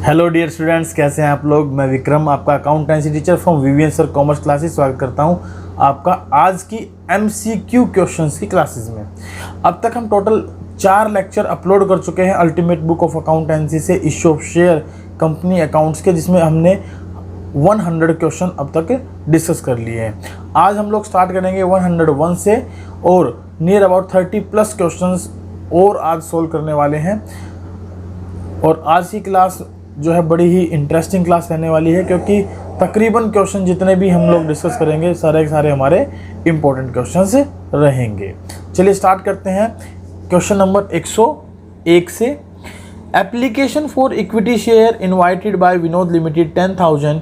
Hello dear students, कैसे हैं आप लोग। मैं विक्रम, आपका accountancy teacher from Vivian sir commerce classes. स्वागत करता हूं आपका आज की एमसीक्यू क्वेश्चंस की क्लासेस में। अब तक हम टोटल 4 लेक्चर अपलोड कर चुके हैं अल्टीमेट बुक ऑफ अकाउंटेंसी से, issue of share, company accounts के, जिसमें हमने 100 क्वेश्चन अब तक डिस्कस कर लिए हैं। आज हम लोग स्टार्ट करेंगे 101 से और नियर अबाउट 30+ क्वेश्चंस और आज सोल्व करने वाले हैं। और आज की क्लास जो है बड़ी ही इंटरेस्टिंग क्लास रहने वाली है, क्योंकि तकरीबन क्वेश्चन जितने भी हम लोग डिस्कस करेंगे सारे के सारे हमारे इम्पोर्टेंट क्वेश्चंस रहेंगे। चलिए स्टार्ट करते हैं क्वेश्चन नंबर 101 से। Application for equity share invited by Vinod limited 10,000,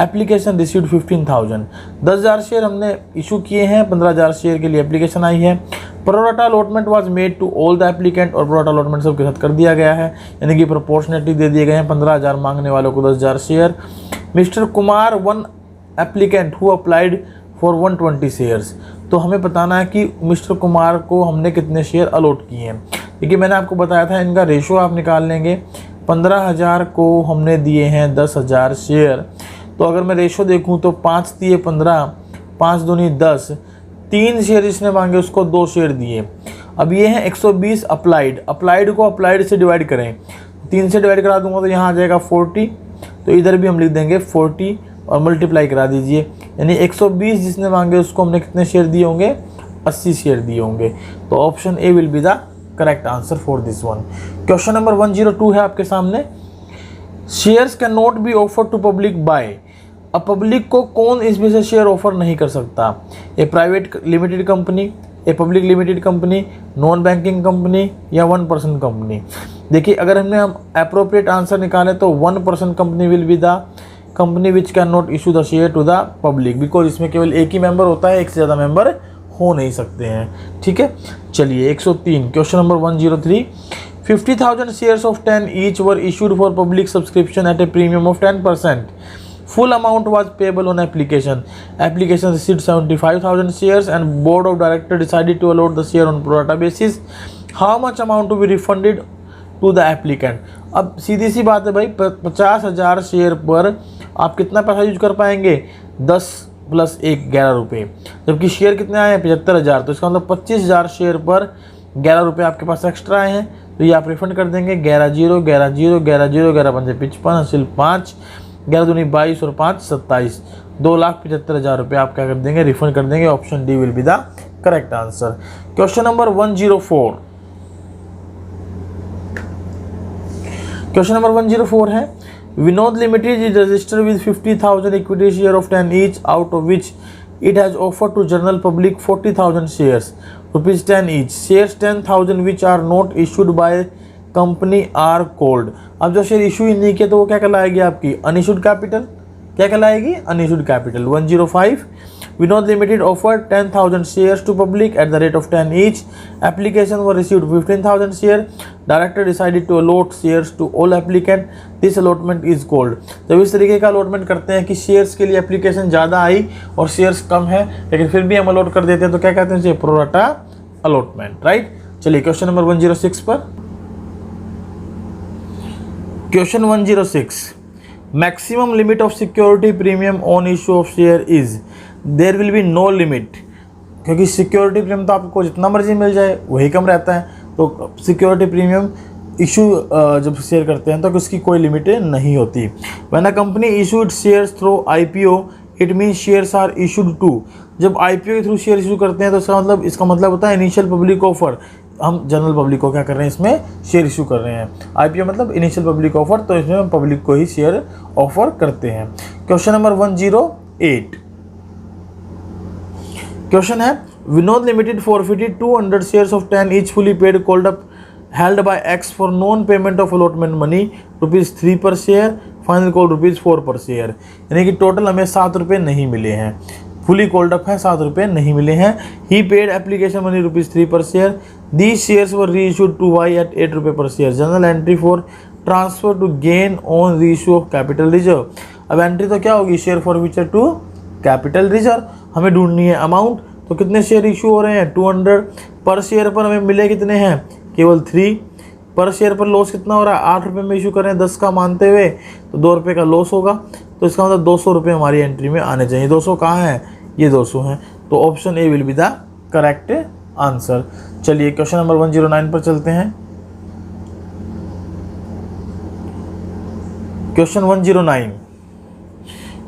application received 15,000। 10,000 share हमने इशू किए हैं, 15,000 शेयर के लिए एप्लीकेशन आई है। Pro rata allotment was made to all the applicant, और प्रोराटा अलॉटमेंट सबके साथ कर दिया गया है, यानी कि प्रोपोर्शनेटली दे दिए गए हैं। 15,000 मांगने वालों को 10,000 share. Mister Kumar one applicant who applied for 120 shares. तो हमें बताना है कि मिस्टर कुमार को हमने कितने शेयर अलॉट किए हैं। देखिए मैंने आपको बताया था, इनका रेशो आप निकाल लेंगे। 15,000 को हमने दिए हैं 10,000 शेयर, तो अगर मैं रेशो देखूं तो 5 दिए 15, 5 दूनी 10, 3 शेयर जिसने मांगे उसको 2 शेयर दिए। अब ये हैं 120 अप्लाइड। अप्लाइड को अप्लाइड से डिवाइड करें, 3 से डिवाइड करा दूंगा तो यहाँ आ जाएगा 40, तो इधर भी हम लिख देंगे 40 और मल्टीप्लाई करा दीजिए, यानी 120 जिसने मांगे उसको हमने कितने शेयर दिए होंगे, 80 शेयर दिए होंगे। तो option A will be the correct answer for this one. Question number 102 है आपके सामने। Shares can not be offer to public by. अब पब्लिक को कौन इसमें से शेयर ऑफर नहीं कर सकता? A private limited company, a public limited company, non banking company या 1 पर्सन कंपनी। देखिए अगर हमने अप्रोप्रिएट आंसर निकाले तो 1 person company will be the company which can not issue the share to the public, because इसमें केवल एक ही member होता है, एक से ज़्यादा मेंबर हो नहीं सकते हैं। ठीक है, चलिए 103 question number 103। 50,000 shares of 10 each were issued for public subscription eight a premium of 10%. Full amount was payable on application. Application received 75,000 shares and board of directors decided to allot the share on pro rata basis. How much amount to be refunded to the applicant? अब सीधी सी बात है भाई, 50,000 share पर आप कितना पैसा use कर पाएंगे? 10 + 1 11 रुपये, जबकि शेयर कितने आए हैं? 75,000। तो इसका मतलब 25,000 शेयर पर 11 रुपये आपके पास एक्स्ट्रा आए हैं, तो ये आप रिफंड कर देंगे। 11 0 11 0 11 0 11 5 55 हासिल 5, 11 दूनी 22 और 5 27, 2,75,000 रुपये आप क्या कर देंगे? रिफंड कर देंगे। Option D will be the correct answer. Question number 104। Question number 104 है, Vinod limited is registered with 50,000 equity share of 10 each, out of which it has offered to general public 40,000 shares, rupees 10 each. Shares 10,000 which are not issued by company are called. अब जो share issue ही नहीं किया तो वो क्या कहलाएगी? आपकी unissued capital. क्या कहलाएगी? Unissued capital. 105 Vinod limited offered 10,000 shares to public at the rate of 10 each. Application were received 15,000 share. Director decided to allot shares to all applicant. This allotment is called. जब इस तरीके का अलॉटमेंट करते हैं कि shares के लिए एप्लीकेशन ज़्यादा आई और शेयर्स कम है, लेकिन फिर भी हम अलॉट कर देते हैं, तो क्या कहते हैं? Pro rata allotment, right. चलिए क्वेश्चन नंबर 106 पर। Question 106, maximum limit of security premium on issue of share is. There will be no limit, क्योंकि सिक्योरिटी प्रीमियम तो आपको जितना मर्जी मिल जाए वही कम रहता है। तो सिक्योरिटी प्रीमियम इशू जब शेयर करते हैं तो उसकी कोई लिमिट नहीं होती। When a company issue it shares through IPO, it mean shares are issued to. जब IPO के थ्रू शेयर इशू करते हैं तो इसका मतलब होता है इनिशियल पब्लिक ऑफर। हम जनरल पब्लिक को क्या कर रहे हैं? इसमें शेयर इशू कर रहे हैं। IPO मतलब इनिशियल पब्लिक ऑफर, तो इसमें हम पब्लिक को ही शेयर ऑफर करते हैं। Question number 108। क्वेश्चन है, Vinod limited forfeited 200 shares of 10 each fully paid called up held by X for non payment of allotment money, ₹3 per share, final call ₹4 per share। यानी कि total हमें 7 रुपये नहीं मिले हैं। फुली कॉल्ड अप है, 7 रुपये नहीं मिले हैं। He paid application money ₹3 per share. These shares were reissued to Y at 8 रुपये per share. Journal entry for transfer to gain on reissue of capital reserve. अब एंट्री तो क्या होगी? Share forfeiture to capital reserve. हमें ढूंढनी है amount, तो कितने शेयर इशू हो रहे हैं? 200 पर शेयर पर हमें मिले कितने हैं? केवल 3। पर शेयर पर लॉस कितना हो रहा है, 8 रुपये में इशू कर रहे हैं 10 का मानते हुए, तो 2 रुपये का लॉस होगा। तो इसका मतलब 200 रुपये हमारी एंट्री में आने चाहिए। 200 कहाँ है, ये 200 हैं, तो option A will be the correct answer. चलिए क्वेश्चन नंबर 109 पर चलते हैं। Question 109,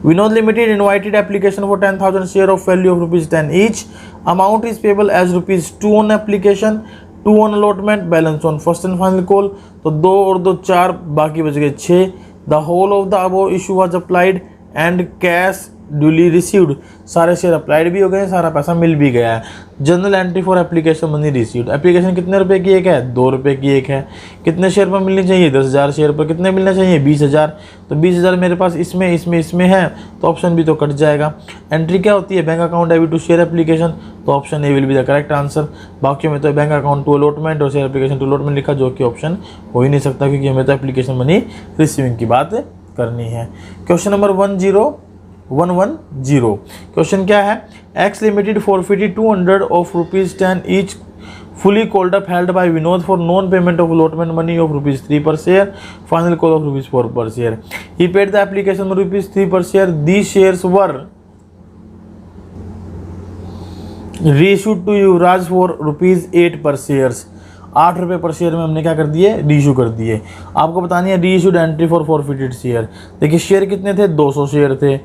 Vinod Limited invited application for 10,000 share of value of ₹10 each. Amount is payable as ₹2 on application, 2 on allotment, balance on first and final call. तो 2 और 2 4, बाकी बच गए 6। The whole of the above issue was applied and cash duly received, सारे share applied भी हो गए, सारा पैसा मिल भी गया है। General entry for application money received, application कितने रुपए की एक है, 2 रुपये की एक है। कितने शेयर पर मिलनी चाहिए, 10,000 शेयर पर कितने मिलना चाहिए, 20,000। तो 20,000 मेरे पास इसमें है, तो ऑप्शन भी तो कट जाएगा। एंट्री क्या होती है, bank account debit to share application, तो option A will be the correct answer. बाकी में तो बैंक अकाउंट टू अलॉटमेंट और शेयर एप्लीकेशन टू अलॉटमेंट लिखा, जो कि ऑप्शन हो ही नहीं सकता, क्योंकि हमें तो एप्लीकेशन मनी रिसीविंग की बात करनी है। क्वेश्चन नंबर 10110, क्वेश्चन क्या है, x limited forfeited 200 of ₹10 each fully called up held by Vinod for non-payment of allotment money of ₹3 per share, final call of ₹4 per share. He paid the application ₹3 per share. These shares were reissued to Yuvraj for ₹8 per shares. 8 रुपये पर share में हमने क्या कर दिए, reissue कर दिए। आपको बतानी है reissued entry for forfeited share. देखिए शेयर कितने थे, 200 शेयर थे,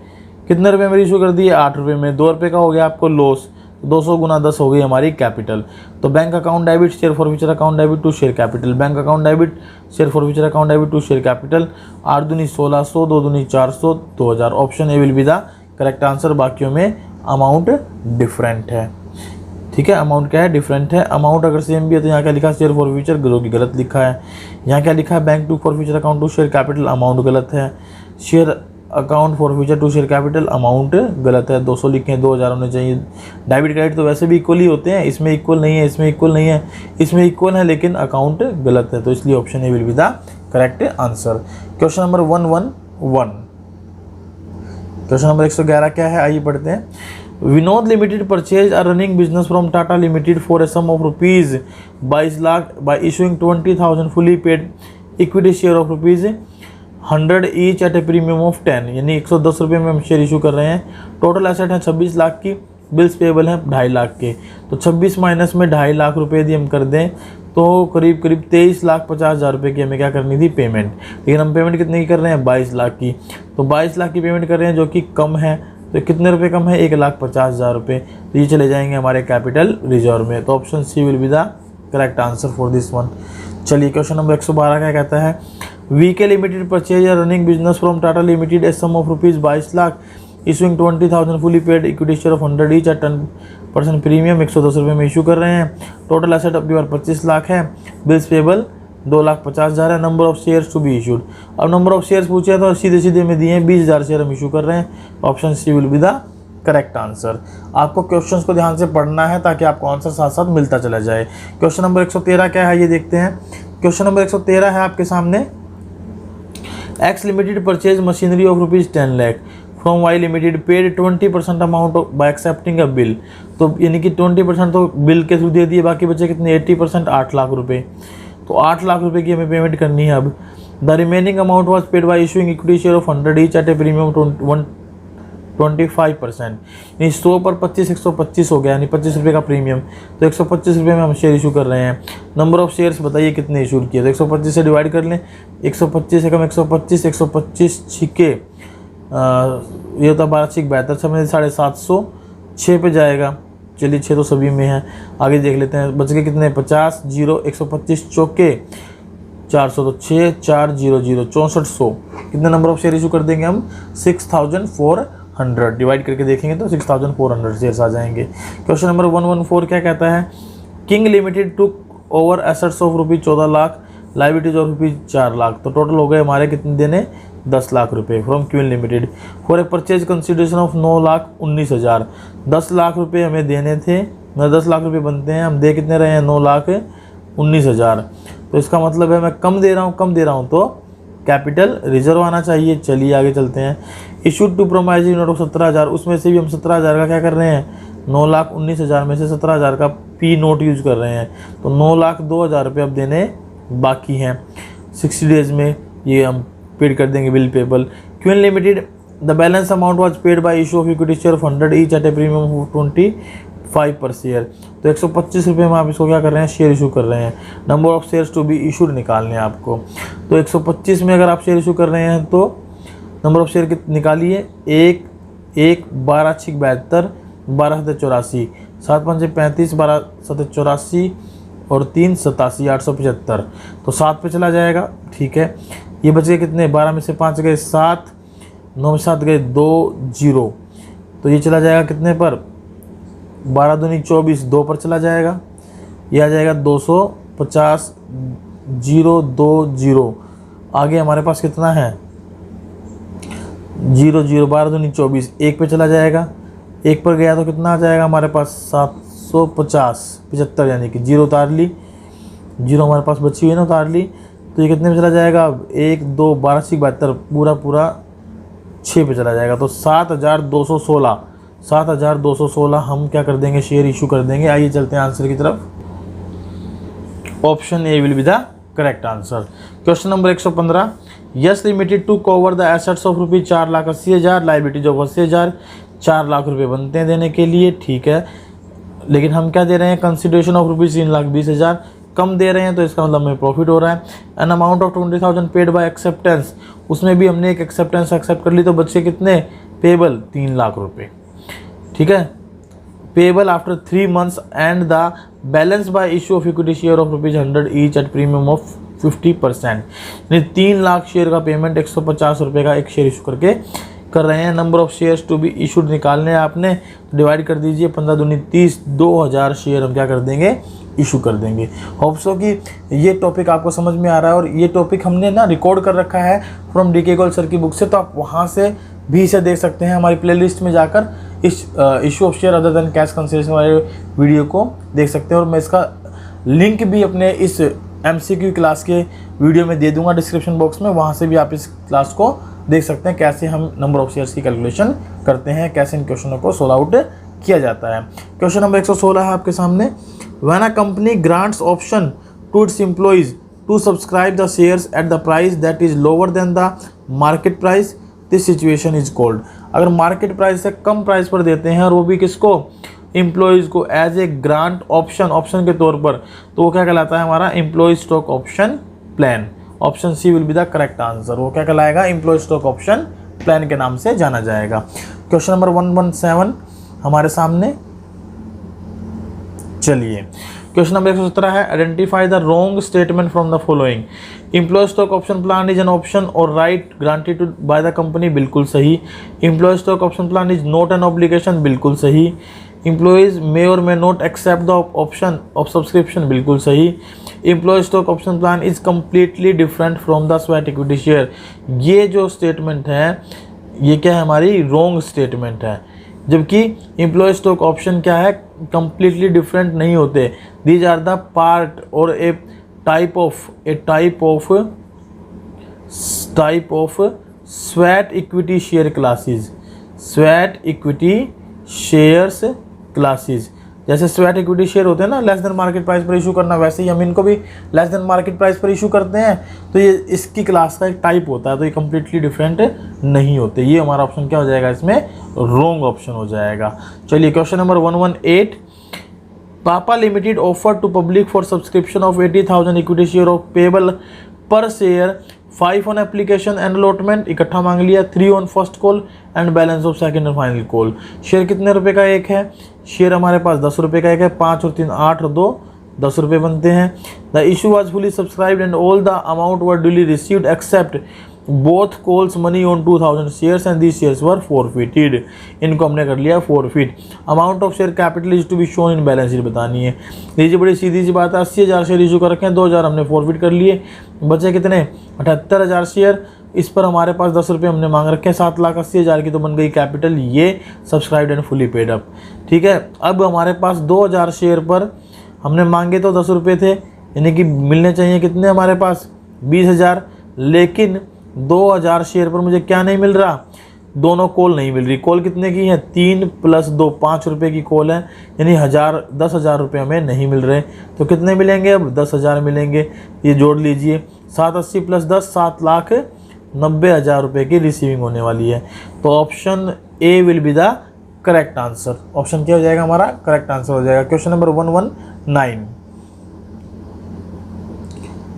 कितने रुपये में रीइशू कर दिए, 8 रुपये में। 2 रुपये का हो गया आपको लॉस, 200 गुना 10 हो गई हमारी कैपिटल। तो bank account debit share forfeiture account debit to share capital, bank account debit share forfeiture account debit to share capital, 8 दूनी 1600, 2 दूनी 400, 2000। Option A will be the correct answer. बाकियों में amount different है, ठीक है, amount क्या है, different है। अमाउंट अगर सेम भी है तो यहाँ क्या लिखा है, शेयर फॉर फ्यूचर, जो कि गलत लिखा है। यहाँ क्या लिखा है, bank to forfeiture account to share capital, amount गलत है। Share account forfeiture to share capital, amount गलत है, 200 लिखे हैं, 2000 होने चाहिए। डेबिट क्रेडिट तो वैसे भी इक्वल ही होते हैं, इसमें इक्वल नहीं है, इसमें इक्वल नहीं है, इसमें इक्वल है, लेकिन अकाउंट गलत है, तो इसलिए option A will be the correct answer. Question number 111, question number 111 क्या है, आइए पढ़ते हैं। Vinod Limited purchased a running business from Tata Limited for a sum of ₹22 lakh by issuing 20,000 fully paid equity share of ₹100 each at a premium of 10, यानी 110 रुपये में हम share issue कर रहे हैं। टोटल एसेट है 26 लाख की, बिल्स पेबल हैं 2.5 लाख के, तो 26 माइनस में 2.5 लाख रुपये यदि हम कर दें तो करीब 23,50,000 रुपये की हमें क्या करनी थी, पेमेंट। लेकिन हम पेमेंट कितने की कर रहे हैं, 22 लाख की, तो 22 लाख की पेमेंट कर रहे हैं, जो कि कम है। तो कितने रुपए कम है, 1,50,000 रुपये, तो ये चले जाएंगे हमारे कैपिटल रिजर्व में। तो option C will be the correct answer for this one. चलिए क्वेश्चन नंबर 112 क्या कहता है, वीके लिमिटेड परचेज या running business from Tata limited a sum of ₹22 lakh issuing 20,000 fully paid equity share of 100 each at 10% premium, 110 रुपये में issue कर रहे हैं। टोटल एसेट अपनी बार 25 लाख है, बिल्स पेबल 2,50,000 है। Number of shares to be issued, अब नंबर ऑफ शेयर्स पूछे हैं तो सीधे सीधे में दिए हैं, 20,000 शेयर हम इशू कर रहे हैं। Option C will be the correct answer. आपको क्वेश्चंस को ध्यान से पढ़ना है ताकि आपको आंसर साथ साथ मिलता चला जाए। क्वेश्चन नंबर 113 क्या है, ये देखते हैं। क्वेश्चन नंबर 113 है आपके सामने, X limited purchase machinery of ₹10 lakh from Y limited, paid 20% amount by accepting a bill. तो यानी कि 20% तो बिल के थ्रू दे दिए, बाकी बचे कितने, 80%, 8 लाख रुपये। तो 8 लाख रुपए की हमें पेमेंट करनी है। अब the remaining amount was paid bye issuing equity share of 100 each at a premium 25%, यानी 100 पर 25, 125 हो गया, यानी 25 रुपये का प्रीमियम। तो 125 रुपये में हम शेयर इशू कर रहे हैं। नंबर ऑफ शेयर्स बताइए कितने इशू किए, तो 125 से डिवाइड कर लें, 125 से कम 125, 125 छिके ये होता 12 छिक 72, 750, 6 पे जाएगा। चलिए 6 तो सभी में है, आगे देख लेते हैं। बच गए कितने, 50, 0, 125 चौके 400, तो 6, 4, 0, 0, 6400। कितने नंबर ऑफ शेयर इशू कर देंगे हम, 6,400। डिवाइड करके देखेंगे तो 6,400 शेयर्स आ जाएंगे। क्वेश्चन नंबर 114 क्या कहता है, king limited took over assets of ₹14 lakh, liabilities of ₹4 lakh. तो टोटल हो गए हमारे कितने देने, 10 लाख रुपये from queen limited for a purchase consideration of 9,19,000। 10 lakh रुपये हमें देने थे, 10 लाख रुपये बनते हैं, हम दे कितने रहे हैं, 9,19,000। तो इसका मतलब है मैं कम दे रहा हूँ, तो कैपिटल रिजर्व आना चाहिए। चलिए आगे चलते हैं। इशूड टू प्रोमाइजरी नोट ऑफ 17,000, उसमें से भी हम 17,000 का क्या कर रहे हैं, 9,19,000 में से 17,000 का पी नोट यूज कर रहे हैं, तो 9,02,000 रुपये अब देने बाकी हैं 60 डेज में, ये हम पेड कर देंगे bill payable. QN limited, the balance amount was paid by issue of equity share of 100 each at a premium of 25 per share. तो 125 रुपये में आप इसको क्या कर रहे हैं, शेयर इशू कर रहे हैं। Number of shares to be issued निकालने हैं आपको। तो 125 में अगर आप शेयर इशू कर रहे हैं तो नंबर ऑफ शेयर कितने निकालिए, 1 1 12 6 72 12 7 84 7 5 35 12 7 84 और 3 87 875। तो 7 पे चला जाएगा, ठीक है। ये बचे कितने, 12 में से 5 गए 7, 9 में 7 गए 2 0, तो ये चला जाएगा कितने पर, 12 दूनी 24, 2 पर चला जाएगा। ये आ जाएगा 250 020। आगे हमारे पास कितना है 0 0, 12 दूनी 24, 1 पे चला जाएगा। 1 पर गया तो कितना आ जाएगा हमारे पास 750 75, यानी कि 0 उतार ली, 0 हमारे पास बची हुई है ना, उतार ली। तो ये कितने पे चला जाएगा, 1 2 12 6 72 पूरा 6 पे चला जाएगा। तो 7216 7216 हम क्या कर देंगे, शेयर इशू कर देंगे। आइए चलते हैं आंसर की तरफ। Option A will be the correct answer. Question number 115, Yes limited to cover the assets of rupees 4,80,000, liabilities of 80,000, 4 lakh रुपये बनते हैं देने के लिए, ठीक है। लेकिन हम क्या दे रहे हैं, कंसिडरेशन ऑफ रुपीज 3,20,000 कम दे रहे हैं, तो इसका मतलब हमें प्रॉफिट हो रहा है। An amount of 20,000 paid by acceptance, उसमें भी हमने एक एक्सेप्टेंस एक्सेप्ट कर ली, तो बच्चे कितने, पेबल 3 लाख रुपये, ठीक है। Payable after 3 months and the balance by issue of equity share of rupees 100 each at premium of 50%, यानी 3 लाख शेयर का पेमेंट 150 रुपये का एक शेयर इशू करके कर रहे हैं। Number of shares to be issued निकालने हैं आपने, डिवाइड कर दीजिए, 15 दूनी 30, 2000 शेयर हम क्या कर देंगे, इशू कर देंगे। होप सो कि ये टॉपिक आपको समझ में आ रहा है, और ये टॉपिक हमने ना रिकॉर्ड कर रखा है फ्रॉम डीके गोल्ड सर की बुक से, तो आप वहाँ से भी इसे देख सकते हैं। हमारी प्लेलिस्ट में जाकर इस issue of share other than cash consideration वाले वीडियो को देख सकते हैं, और मैं इसका लिंक भी अपने इस MCQ क्लास के वीडियो में दे दूंगा डिस्क्रिप्शन बॉक्स में, वहाँ से भी आप इस क्लास को देख सकते हैं, कैसे हम नंबर ऑफ शेयर्स की कैलकुलेशन करते हैं, कैसे इन क्वेश्चनों को सोल्व आउट किया जाता है। क्वेश्चन नंबर 116 है आपके सामने, when a company grants option to its employees to subscribe the shares at the price that is lower than the market price, this situation is called. अगर मार्केट प्राइस से कम price पर देते हैं, और वो भी किसको, एम्प्लॉइज़ को, एज ए ग्रांट ऑप्शन के तौर पर, तो वो क्या कहलाता है हमारा, employee stock option plan. Option C will be the correct answer. वो क्या कहलाएगा, एम्प्लॉय स्टॉक ऑप्शन प्लान के नाम से जाना जाएगा। क्वेश्चन नंबर 117 हमारे सामने, चलिए क्वेश्चन नंबर 117 है, identify the wrong statement from the following. Employee stock option plan is an option or right granted to by the company, बिल्कुल सही। Employee stock option plan is not an obligation, बिल्कुल सही। Employees may or may not accept the option of subscription, बिल्कुल सही। Employee stock option plan is completely different from the sweat equity share, ये जो statement है ये क्या है, हमारी रॉन्ग स्टेटमेंट है। जबकि एम्प्लॉय स्टॉक ऑप्शन क्या है, कंप्लीटली डिफरेंट नहीं होते। These are the part or a type of sweat equity share classes, sweat equity shares classes. जैसे स्वेट इक्विटी शेयर होते हैं ना, लेस देन मार्केट प्राइस पर इशू करना, वैसे ही हम इनको भी लेस देन मार्केट प्राइस पर इशू करते हैं, तो ये इसकी क्लास का एक टाइप होता है, तो ये कम्प्लीटली डिफरेंट नहीं होते। ये हमारा ऑप्शन क्या हो जाएगा, इसमें रॉन्ग ऑप्शन हो जाएगा। चलिए question number 118, Papa limited offer to public for subscription of 80,000 equity share of payable per share, 5 on application and allotment, इकट्ठा मांग लिया, 3 on first call and balance of second and final call. Share कितने रुपए का एक है, शेयर हमारे पास 10 रुपये का एक है, 5 और 3 8 और 2 10 रुपये बनते हैं। The issue was fully subscribed and all the amount were duly received except both calls money on 2000 shares and these shares were forfeited, इनको हमने कर लिया forfeit. Amount of share capital is to be shown in balance sheet बतानी है। लीजिए बड़ी सीधी सी बात है, 80,000 शेयर इशू कर रखे हैं, 2,000 हमने फॉरफिट कर लिए, बचे कितने 78,000 शेयर। इस पर हमारे पास 10 रुपये हमने मांग रखे हैं, 7,80,000 की तो बन गई कैपिटल, ये subscribed and fully paid up, ठीक है। अब हमारे पास 2,000 शेयर पर हमने मांगे तो 10 रुपये थे, यानी कि मिलने चाहिए कितने हमारे पास 20,000, लेकिन 2,000 शेयर पर मुझे क्या नहीं मिल रहा, दोनों कॉल नहीं मिल रही। कॉल कितने की है? 3 + 2 5 रुपये की कॉल है, यानी 10,000 रुपये हमें नहीं मिल रहे। तो कितने मिलेंगे? अब 10,000 मिलेंगे। ये जोड़ लीजिए, 780 + 10 7,90,000 रुपये की रिसीविंग होने वाली है। तो option A will be the correct answer. Option क्या हो जाएगा हमारा? करेक्ट आंसर हो जाएगा। Question number 119।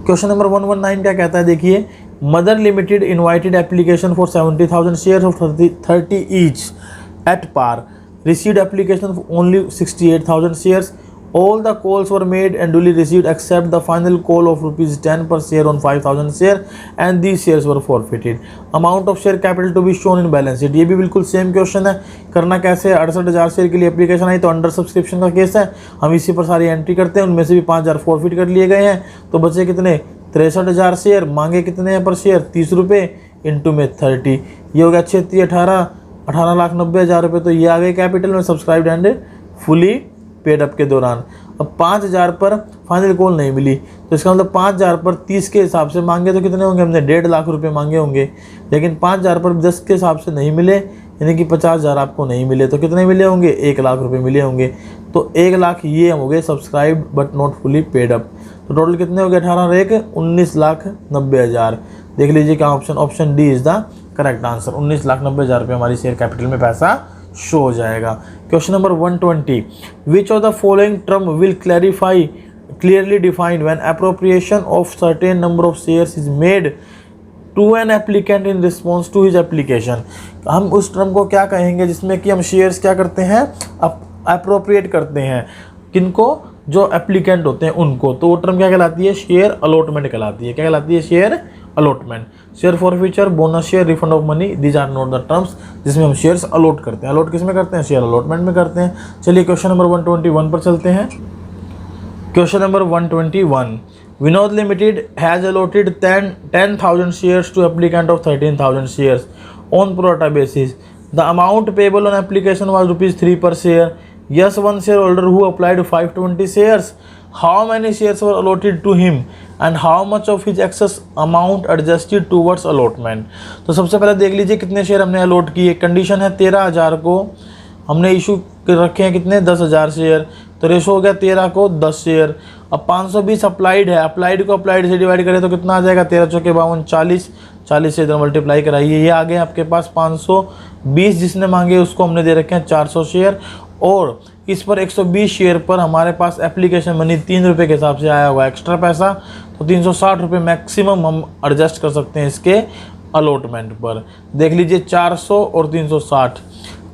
क्वेश्चन नंबर 119 क्या कहता है? देखिए, Mother limited invited application for 70,000 shares of 30 each at par, received application for only 68,000 shares, all the calls were made and duly received except the final call of ₹10 per share on 5,000 share and these shares were forfeited. Amount of share capital to be shown in balance sheet। ये भी बिल्कुल same question है। करना कैसे है? 68,000 share के लिए application आई तो अंडर सब्सक्रिप्शन का केस है, हम इसी पर सारी एंट्री करते हैं। उनमें से भी 5,000 फॉरफिट कर लिए गए हैं, तो बचे कितने? 63,000 शेयर। मांगे कितने हैं पर शेयर? 30 रुपये, इंटू में 30, ये हो गया 36 18,90,000 रुपये। तो ये आ गए कैपिटल में, subscribed and fully paid up के दौरान। अब 5,000 पर फाइनल कॉल नहीं मिली, तो इसका मतलब 5,000 पर 30 के हिसाब से मांगे तो कितने होंगे? हमने 1.5 लाख रुपए मांगे होंगे, लेकिन 5,000 पर 10 के हिसाब से नहीं मिले, यानी कि 50,000 आपको नहीं मिले। तो कितने मिले होंगे? 1 लाख रुपए मिले होंगे। तो 1 लाख ये हो गए subscribed but not fully paid up. तो टोटल कितने हो गए? 18 और 1 19,90,000। देख लीजिए क्या option? Option D is the correct answer. 19,90,000 रुपये हमारी शेयर कैपिटल में पैसा शो हो जाएगा। Question number 120, which of the following term will clearly defined when appropriation of certain number of shares is made to an applicant in response to his application. हम उस term को क्या कहेंगे जिसमें कि हम शेयर्स क्या करते हैं? अप्रोप्रिएट करते हैं। किनको? जो एप्लीकेंट होते हैं उनको। तो वो टर्म क्या कहलाती है? शेयर अलॉटमेंट कहलाती है। क्या कहलाती है? Share allotment. Share forfeiture, bonus share, refund of money, these are not the terms जिसमें हम शेयर्स अलॉट करते हैं। अलॉट किस में करते हैं? शेयर अलॉटमेंट में करते हैं। चलिए क्वेश्चन नंबर 121 पर चलते हैं। Question number 121, Vinod limited has allotted 10,000 shares to applicant of 13,000 shares on pro rata basis. The amount payable on application was ₹3 per share. Yes, one shareholder who applied 520 shares. How many shares were allotted to him and how much of his excess amount adjusted towards allotment? तो सबसे पहले देख लीजिए कितने share हमने allot किए। Condition है 13,000 को हमने इशू रखे हैं कितने? 10,000 शेयर, तो रेशो हो गया 13 को 10 शेयर। अब 520 अप्लाइड है, अप्लाइड को अप्लाइड से डिवाइड करें तो कितना आ जाएगा? 13 चौके 52 40, 40 से इधर मल्टीप्लाई कराइए, ये आ गए आपके पास 520। जिसने मांगे उसको हमने दे रखे हैं 400 शेयर, और इस पर 120 शेयर पर हमारे पास एप्लीकेशन मनी 3 रुपये के हिसाब से आया हुआ एक्स्ट्रा पैसा, तो 360 रुपये मैक्सिमम हम एडजस्ट कर सकते हैं इसके अलॉटमेंट पर। देख लीजिए 400 और 360,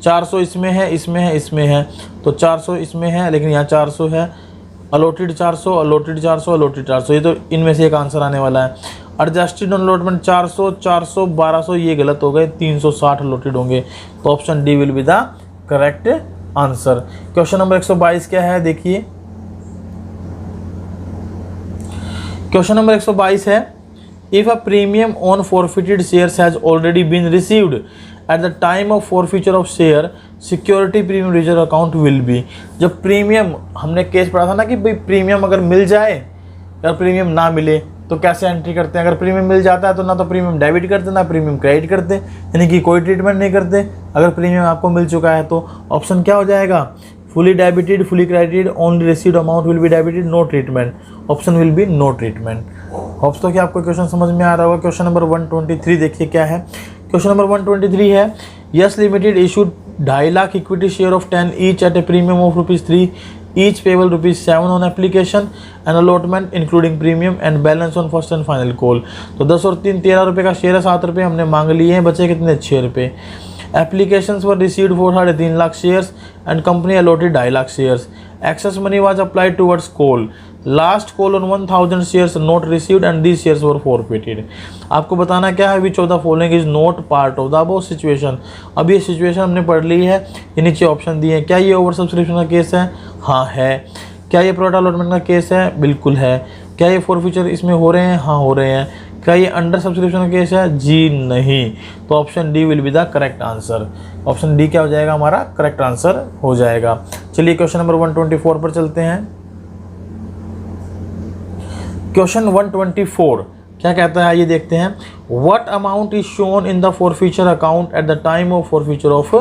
400 इसमें है, इसमें है, इसमें है, तो 400 इसमें है, लेकिन यहाँ 400 है। अलॉटेड 400, अलॉटेड 400, अलॉटेड 400, ये तो इनमें से एक आंसर आने वाला है। एडजस्टेड अलॉटमेंट 400, 400, 1200, ये गलत हो गए, 360 अलॉटेड होंगे। तो option D will be the correct answer. Question number 122 क्या है? देखिए क्वेश्चन नंबर 122 है, if a premium on forfeited shares has already been received at the time of forfeiture of share, security premium reserve account will be. जब premium, हमने case पढ़ा था ना कि भाई प्रीमियम अगर मिल जाए या प्रीमियम ना मिले तो कैसे एंट्री करते हैं। अगर प्रीमियम मिल जाता है तो ना तो प्रीमियम डेबिट करते ना प्रीमियम क्रेडिट करते, यानी कि कोई ट्रीटमेंट नहीं करते। अगर प्रीमियम आपको मिल चुका है तो ऑप्शन क्या हो जाएगा? Fully debited, fully credited, only received amount will be debited, no treatment. Option will be no treatment. होप्स तो कि आपको क्वेश्चन समझ में आ रहा होगा। क्वेश्चन नंबर 123 देखिए क्या है। क्वेश्चन नंबर 123 है, yes limited issued 2.5 lakh equity share of 10 each at a premium of ₹3 each payable ₹7 on application and allotment including premium and balance on first and final call। तो 10 और 3 13 रुपये का शेयर है, 7 रुपये हमने मांग लिए हैं, बचे कितने? 6 रुपये। Applications were received for 3.5 lakh shares and company allotted 2.5 lakh shares. Excess money was applied towards call. Last call on 1,000 shares not received and these shares were forfeited। आपको बताना क्या है? which of the following is not part of the above situation। अब ये situation हमने पढ़ ली है, ये नीचे ऑप्शन दिए हैं। क्या ये ओवर सब्सक्रिप्शन का केस है? हाँ है। क्या ये प्रोटा अलॉटमेंट का केस है? बिल्कुल है। क्या ये फॉरफीचर इसमें हो रहे हैं? हाँ हो रहे हैं। क्या ये अंडर सब्सक्रिप्शन का केस है? जी नहीं। तो option D will be the correct answer. Option D क्या हो जाएगा? हमारा करेक्ट आंसर हो जाएगा। चलिए क्वेश्चन नंबर 124 पर चलते हैं। क्वेश्चन 124 क्या कहता है ये देखते हैं। What amount is shown in the forfeiture account eight the time of forfeiture of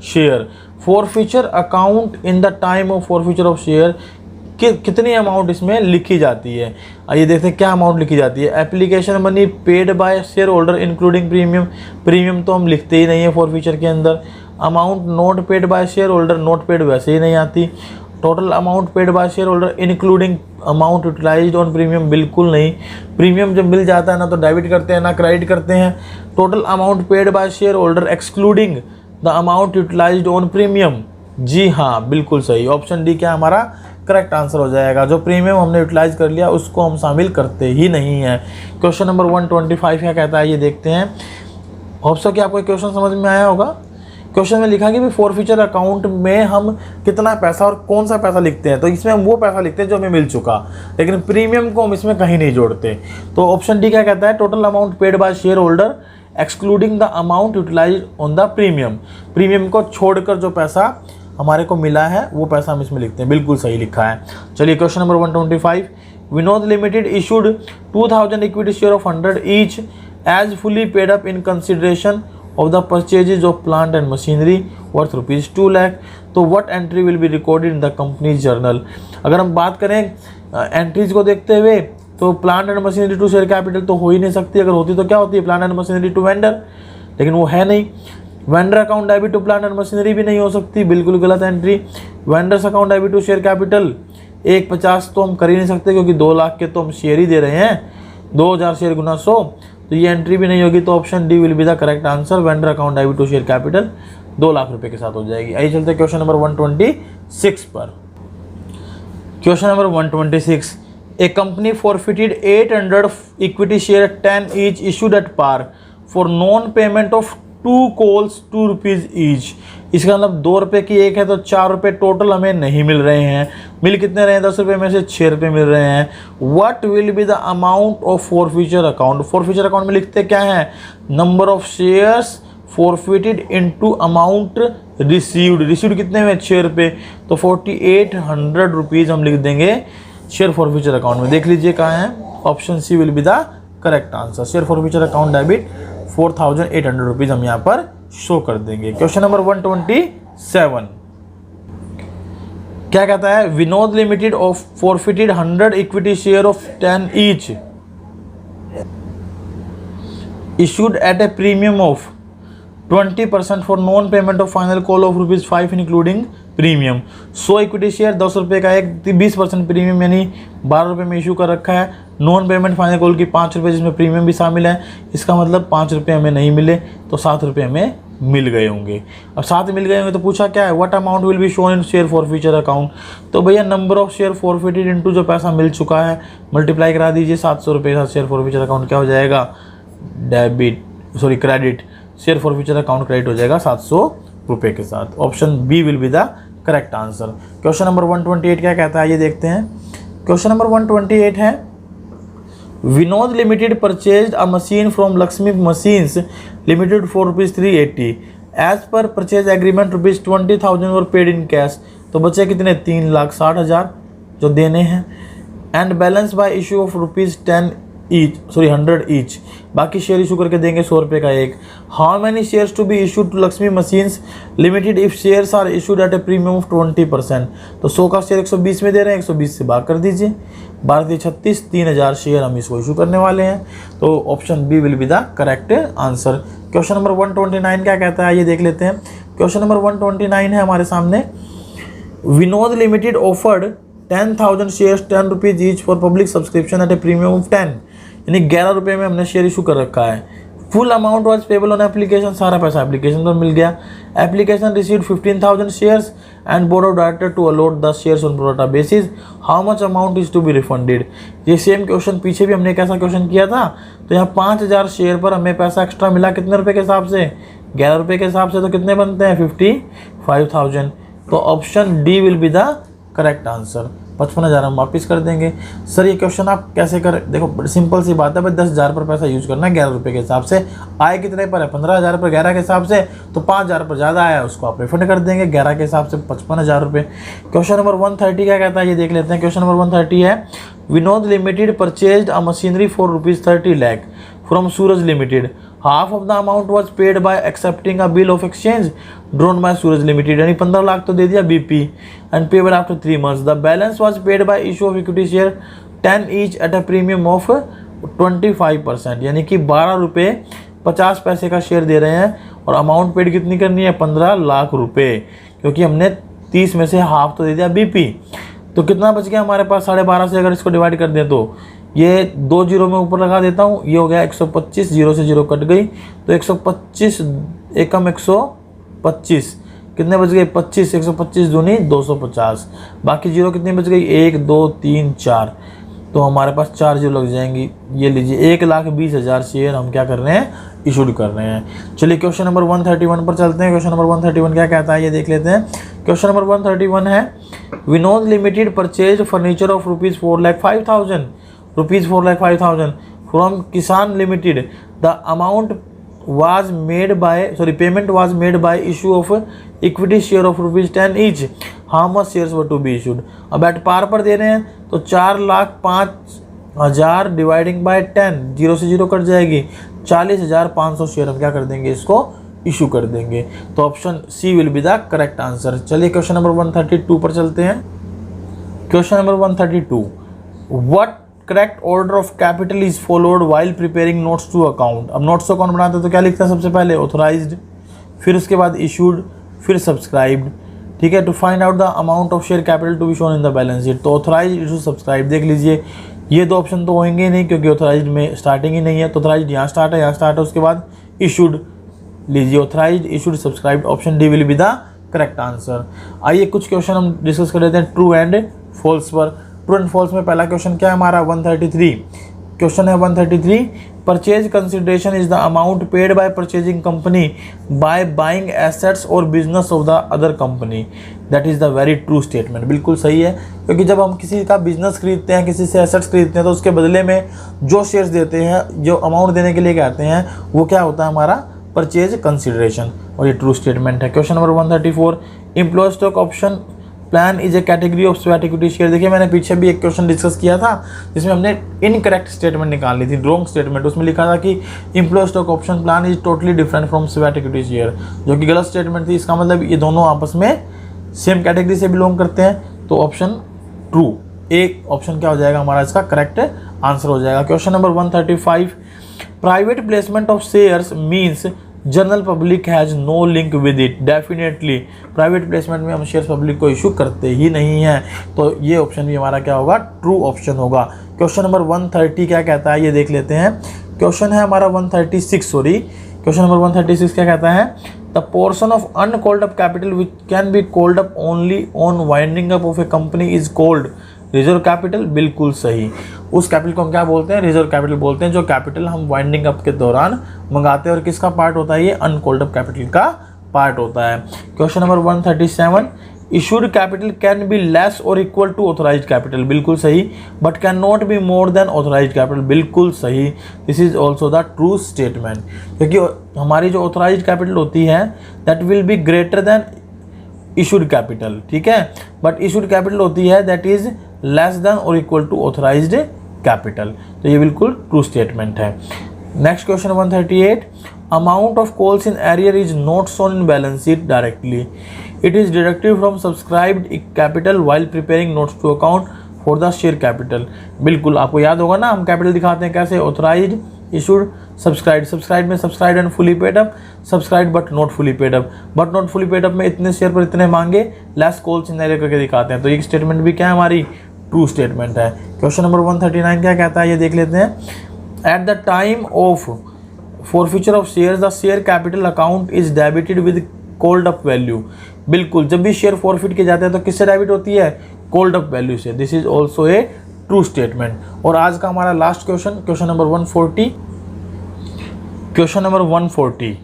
share. Forfeiture account in the time of forfeiture of share कितनी अमाउंट इसमें लिखी जाती है। आइए देखते हैं क्या अमाउंट लिखी जाती है। Application money paid by share holder including premium, premium तो हम लिखते ही नहीं है फॉरफीचर के अंदर। Amount not paid by share holder, not paid वैसे ही नहीं आती। Total amount paid by share holder including amount utilised on premium, बिल्कुल नहीं। प्रीमियम जब मिल जाता है ना तो डेबिट करते हैं ना क्रेडिट करते हैं। Total amount paid by share holder excluding the amount utilised on premium, जी हाँ बिल्कुल सही। ऑप्शन डी क्या हमारा करेक्ट आंसर हो जाएगा। जो प्रीमियम हमने यूटिलाइज कर लिया उसको हम शामिल करते ही नहीं है। क्वेश्चन नंबर 125 क्या कहता है ये देखते हैं। होप सो कि आपको क्वेश्चन समझ में आया होगा। क्वेश्चन में लिखा कि भी फॉरफीचर अकाउंट में हम कितना पैसा और कौन सा पैसा लिखते हैं, तो इसमें हम वो पैसा लिखते हैं जो हमें मिल चुका, लेकिन प्रीमियम को हम इसमें कहीं नहीं जोड़ते। तो ऑप्शन डी क्या कहता है, total amount paid by share holder excluding the amount utilised on the premium, premium को छोड़कर जो पैसा हमारे को मिला है वो पैसा हम इसमें लिखते हैं, बिल्कुल सही लिखा है। चलिए question number 125, Vinod limited issued 2000 equity share of 100 each as fully paid up in consideration of the purchases of plant and machinery worth rupees 2 lakh, तो what entry will be recorded in the company's journal। अगर हम बात करें entries को देखते हुए तो plant and machinery to share capital तो हो ही नहीं सकती, अगर होती तो क्या होती है plant and machinery to vendor, लेकिन वो है नहीं। Vendor account debit to plant and machinery भी नहीं हो सकती, बिल्कुल गलत entry. Vendors account debit to share capital 150 तो हम कर ही नहीं सकते क्योंकि 2 लाख के तो हम शेयर ही दे रहे हैं, 2000 शेयर गुना 100, तो ये एंट्री भी नहीं होगी। तो option D will be the correct answer. Vendor account debit to share capital 2 lakh रुपए के साथ हो जाएगी। आइए चलते हैं क्वेश्चन नंबर 126 पर। Question number 126, a company forfeited 800 equity share 10 each issued at par for non payment of 2 calls 2 rupees each. इसका मतलब 2 रुपये की एक है तो 4 रुपये टोटल हमें नहीं मिल रहे हैं। मिल कितने रहे हैं, 10 रुपये में से 6 रुपये मिल रहे हैं। What will be the amount of forfeiture account. Forfeiture account में लिखते क्या है, number of shares forfeited into amount received. Received कितने में, 6 रुपये, तो 4800 रुपीज़ हम लिख देंगे शेयर फॉरफीचर अकाउंट में। देख लीजिए कहाँ है, option C will be the correct answer. Share forfeiture account debit 4800 rupees हम यहाँ पर शो कर देंगे। क्वेश्चन नंबर 127 क्या कहता है, Vinod limited of forfeited 100 equity share of 10 each issued at a premium of 20% for non payment of final call of ₹5 including premium. 100 equity share 10 रुपये का एक 20% प्रीमियम यानी 12 रुपये में इशू कर रखा है। नॉन पेमेंट फाइनल कॉल की 5 रुपये जिसमें प्रीमियम भी शामिल है, इसका मतलब 5 रुपये हमें नहीं मिले तो 7 रुपये हमें मिल गए होंगे। अब 7 मिल गए होंगे तो पूछा क्या है, what amount will B shown in share forfeiture account. तो भैया number of share forfeited into जो पैसा मिल चुका है मल्टीप्लाई करा दीजिए 700 रुपये के साथ। शेयर फॉरफीचर अकाउंट क्या हो जाएगा, credit. Share forfeiture account credit हो जाएगा 700 रुपये के साथ। Option B will be the correct answer. Question number 128 क्या कहता है ये देखते हैं। क्वेश्चन नंबर 128 है, Vinod limited purchased a machine from Lakshmi machines limited for ₹380 as per purchase agreement ₹20,000 और पेड इन कैश। तो बचे कितने, 3,60,000 जो देने हैं, and balance by issue of ₹100 each. बाकी शेयर इशू करके देंगे 100 रुपये का एक। How many shares to be issued to Lakshmi machines limited if shares are issued at a premium of 20%। तो 100 का शेयर 120 में दे रहे हैं, 120 से भाग कर दीजिए, 12×36 3000 शेयर हम इसको इशू करने वाले हैं। तो option B will be the correct answer. Question number 129 क्या कहता है ये देख लेते हैं। क्वेश्चन नंबर 129 है हमारे सामने, Vinod limited offered 10,000 shares 10 rupees each for public subscription eight a premium of 10, यानी 11 रुपये में हमने शेयर इशू कर रखा है। Full amount was payable on application, सारा पैसा एप्लीकेशन पर मिल गया। Application received 15,000 shares and board of director to allot 10 shares on pro rata basis. How much amount is to be refunded. ये सेम क्वेश्चन पीछे भी हमने एक ऐसा क्वेश्चन किया था, तो यहाँ 5,000 शेयर पर हमें पैसा एक्स्ट्रा मिला, कितने रुपये के हिसाब से, 11 रुपये के हिसाब से, तो कितने बनते हैं 55,000। तो option D will be the correct answer. 55,000 हम वापस कर देंगे। सर ये क्वेश्चन आप कैसे करें? देखो सिंपल सी बात है भाई, 10,000 पर पैसा यूज करना है 11 रुपये के हिसाब से। आए कितने पर है? 15,000 पर 11 के हिसाब से, तो 5,000 पर ज़्यादा आया उसको आप रिफंड कर देंगे 11 के हिसाब से 55,000 रुपये। क्वेश्चन नंबर 130 क्या कहता है ये देख लेते हैं। क्वेश्चन नंबर 130 है, Vinod limited purchased a machinery for ₹30 lakh from Suraj limited. Half of the amount was paid by accepting a bill of exchange drawn by Suraj limited, यानी 15 लाख तो दे दिया BP and payable after 3 months। The balance was paid by issue of equity share 10 each at a premium of 25%, यानी कि 12 रुपये 50 पैसे का share दे रहे हैं और अमाउंट पेड कितनी करनी है? 15 लाख रुपये, क्योंकि हमने 30 में से हाफ तो दे दिया बीपी। तो कितना बच गया हमारे पास? 12.5 से अगर इसको डिवाइड कर दें तो ये 2 जीरो में ऊपर लगा देता हूँ, ये हो गया 125, जीरो से जीरो कट गई तो 125 एकम 125, कितने बच गए? 25, 125 दूनी 250, बाकी जीरो कितनी बच गई? 1 2 3 4, तो हमारे पास 4 जीरो लग जाएंगी। ये लीजिए 1,20,000 शेयर हम क्या कर रहे हैं? इशूड कर रहे हैं। चलिए क्वेश्चन नंबर 131 पर चलते हैं। क्वेश्चन नंबर 131 क्या कहता है ये देख लेते हैं। क्वेश्चन नंबर 131 है, Vinod limited purchase furniture of ₹4,05,000 from Kisan limited. The amount was made by payment was made by issue of equity share of ₹10 each. How much shares were to be issued? अब at par पर दे रहे हैं तो 4,05,000 dividing by 10, zero से zero cut जाएगी, 40,500 share हम क्या कर देंगे? इसको इशू कर देंगे। तो option C will be the correct answer. चलिए क्वेश्चन नंबर 132 पर चलते हैं। Question number 132, what correct order of capital is followed while preparing notes to account. अब नोट्स टू अकाउंट बनाते हैं तो क्या लिखते हैं? सबसे पहले ऑथोराइज्ड, फिर उसके बाद इशूड, फिर सब्सक्राइब्ड। ठीक है, to find out the amount of share capital to be shown in the balance sheet. तो ऑथोराइज्ड, इशू, सब्सक्राइब देख लीजिए, ये 2 ऑप्शन तो होंगे ही नहीं क्योंकि ऑथोराइज्ड में स्टार्टिंग ही नहीं है। तो ऑथोराइज्ड यहाँ स्टार्ट है, यहाँ स्टार्ट है, उसके बाद इशूड लीजिए, authorised, issued, subscribed, option D will be the correct answer. आइए कुछ क्वेश्चन हम डिस्कस कर लेते हैं ट्रू एंड फॉल्स पर। ट्रू एंड फॉल्स में पहला क्वेश्चन क्या है हमारा? 133 क्वेश्चन है 133, purchase consideration is the amount paid by purchasing company by buying assets और business of the other company. That is the very true statement. बिल्कुल सही है, क्योंकि जब हम किसी का बिजनेस खरीदते हैं, किसी से एसेट्स खरीदते हैं, तो उसके बदले में जो शेयर्स देते हैं, जो अमाउंट देने के लिए कहते हैं, वो क्या होता है? हमारा परचेज कंसिडरेशन, और ये ट्रू स्टेटमेंट है। Question number 134, employ stock option plan is a category of sweat equity share. देखिए मैंने पीछे भी एक क्वेश्चन डिस्कस किया था जिसमें हमने इनकरेक्ट स्टेटमेंट निकालनी थी, रॉन्ग स्टेटमेंट। उसमें लिखा था कि employ stock option plan is totally different from sweat equity share, जो कि गलत स्टेटमेंट थी। इसका मतलब ये दोनों आपस में सेम कैटेगरी से बिलोंग करते हैं। तो ऑप्शन ट्रू, एक ऑप्शन क्या हो जाएगा हमारा? इसका करेक्ट आंसर हो जाएगा। Question number 135, private placement of shares means general public has no link with it. Definitely private placement में हम शेयर्स पब्लिक को इशू करते ही नहीं हैं, तो ये ऑप्शन भी हमारा क्या होगा? ट्रू ऑप्शन होगा। क्वेश्चन नंबर 130 क्या कहता है ये देख लेते हैं। क्वेश्चन है हमारा 136, क्वेश्चन नंबर 136 क्या कहता है? The portion of uncalled up capital which can be called up only on winding up of A company is called reserve capital. बिल्कुल सही, उस कैपिटल को हम क्या बोलते हैं? रिजर्व कैपिटल बोलते हैं, जो कैपिटल हम वाइंडिंग अप के दौरान मंगाते हैं। और किसका पार्ट होता है? ये अनकॉल्ड अप कैपिटल का पार्ट होता है। Question number 137, issued capital can be less और इक्वल टू ऑथोराइज्ड कैपिटल। बिल्कुल सही, but can not be more than authorised capital. बिल्कुल सही, this is also the true statement, क्योंकि हमारी जो ऑथोराइज्ड कैपिटल होती है that will be greater than issued capital. ठीक है, बट इशूड कैपिटल होती है दैट इज लेस देन और इक्वल टू ऑथोराइज्ड कैपिटल। तो ये बिल्कुल ट्रू स्टेटमेंट है। Next question 138, amount of calls in arrear is not shown in balance sheet directly, it is deducted from subscribed capital while preparing notes to account for the share capital. बिल्कुल आपको याद होगा ना, हम capital दिखाते हैं कैसे? Authorised, issued, subscribed. सब्सक्राइब में subscribed and fully paid up, subscribed but not fully paid up. But not fully paid up में इतने शेयर पर इतने मांगे, लेस कॉल्स इन एरियर करके दिखाते हैं। तो ये स्टेटमेंट भी क्या है? हमारी ट्रू स्टेटमेंट है। क्वेश्चन नंबर 139 क्या कहता है ये देख लेते हैं। Eight the time of forfeiture of share the share capital account is debited with called up value. बिल्कुल, जब भी शेयर फॉरफिट किए जाते हैं तो किससे डेबिट होती है? कॉल्ड अप वैल्यू से। This is also a true statement. और आज का हमारा last question, question number 140, question number 140,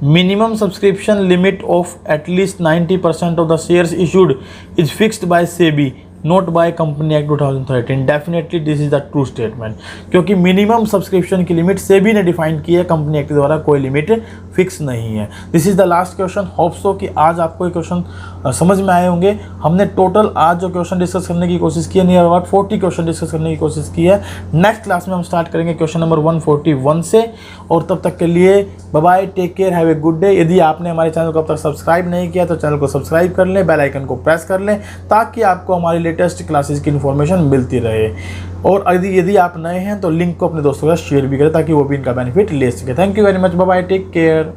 minimum subscription limit of at least 90% of the shares issued is fixed by SEBI note by company act 2013। Definitely this is the true statement, क्योंकि minimum subscription की limit SEBI ने define की है, company act द्वारा कोई limit fix नहीं है। This is the last question. Hope so कि आज आपको ये क्वेश्चन समझ में आए होंगे। हमने टोटल आज जो क्वेश्चन डिस्कस करने की कोशिश की है, नियर अबाउट 40 क्वेश्चन डिस्कस करने की कोशिश की है। नेक्स्ट क्लास में हम स्टार्ट करेंगे क्वेश्चन नंबर 141 से। और तब तक के लिए bye bye, take care, have a good day. यदि आपने हमारे चैनल को अब तक सब्सक्राइब नहीं किया तो चैनल को सब्सक्राइब कर लें, बेल आइकन को प्रेस कर लें, ताकि आपको हमारी लेटेस्ट क्लासेस की इन्फॉर्मेशन मिलती रहे। और यदि आप नए हैं तो लिंक को अपने दोस्तों के साथ शेयर भी करें, ताकि वो भी इनका बेनिफिट ले सके। Thank you very much, bye bye, take care.